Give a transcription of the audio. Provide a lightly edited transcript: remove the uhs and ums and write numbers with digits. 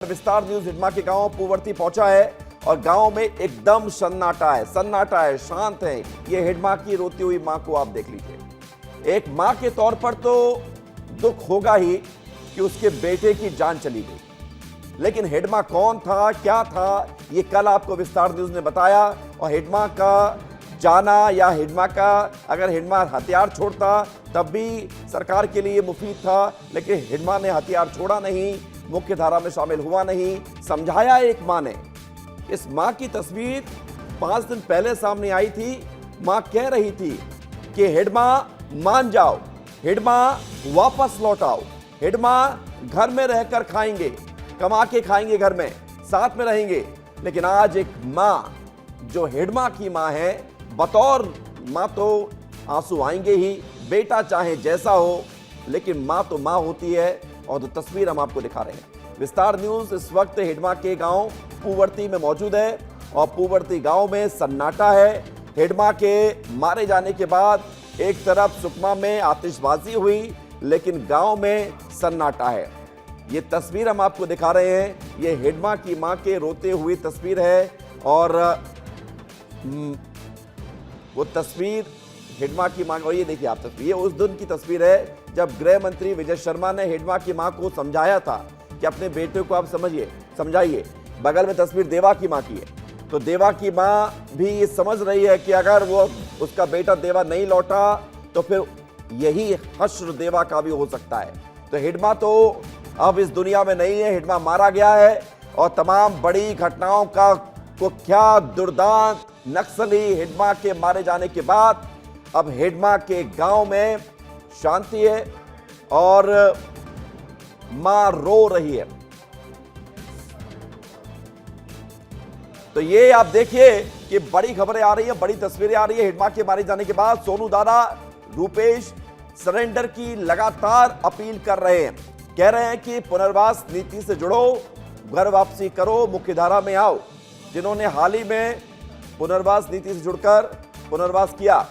विस्तार न्यूज हिडमा के गांव पूवर्ती पहुंचा है और गांव में एकदम सन्नाटा है, शांत है। ये हिडमा की रोती हुई मां को आप देख लीजिए। एक मां के तौर पर तो दुख होगा ही कि उसके बेटे की जान चली गई, लेकिन हिडमा कौन था, क्या था, ये कल आपको विस्तार न्यूज ने बताया। और हिडमा का जाना या हिडमा का अगर हिडमा हथियार छोड़ता तब भी सरकार के लिए मुफीद था, लेकिन हिडमा ने हथियार छोड़ा नहीं, मुख्य धारा में शामिल हुआ नहीं। समझाया एक मां ने। इस मां की तस्वीर 5 दिन पहले सामने आई थी। मां कह रही थी कि हिडमा मान जाओ, हिडमा वापस लौट आओ, हिडमा घर में रहकर खाएंगे, कमा के खाएंगे, घर में साथ में रहेंगे। लेकिन आज एक मां जो हिडमा की मां है, बतौर मां तो आंसू आएंगे ही, बेटा चाहे जैसा हो, लेकिन मां तो मां होती है। और जो तस्वीर हम आपको दिखा रहे हैं, विस्तार न्यूज इस वक्त हिडमा के गांव पूवर्ती में मौजूद है और पूवर्ती गांव में सन्नाटा है। हिडमा के मारे जाने के बाद एक तरफ सुकमा में आतिशबाजी हुई, लेकिन गांव में सन्नाटा है। ये तस्वीर हम आपको दिखा रहे हैं, ये हिडमा की मां के रोते हुई तस्वीर है। और वो तस्वीर हिडमा की मां, और ये देखिए आप तस्वीर, ये उस दिन की तस्वीर है जब गृह मंत्री विजय शर्मा ने हिडमा की मां को समझाया था कि अपने बेटे को आप समझाइए। बगल में तस्वीर देवा की मां की है, तो देवा की मां भी ये समझ रही है कि अगर वो उसका बेटा देवा नहीं लौटा तो फिर यही हश्र देवा का भी हो सकता है। तो हिडमा तो अब इस दुनिया में नहीं है, हिडमा मारा गया है। और तमाम बड़ी घटनाओं का कुख्यात दुर्दांत नक्सली हिडमा के मारे जाने के बाद अब हिडमा के गांव में शांति है और मां रो रही है। तो ये आप देखिए कि बड़ी खबरें आ रही है, बड़ी तस्वीरें आ रही है। हिडमा के मारे जाने के बाद सोनू दादा, रूपेश सरेंडर की लगातार अपील कर रहे हैं, कह रहे हैं कि पुनर्वास नीति से जुड़ो, घर वापसी करो, मुख्यधारा में आओ। जिन्होंने हाल ही में पुनर्वास नीति से जुड़कर पुनर्वास किया,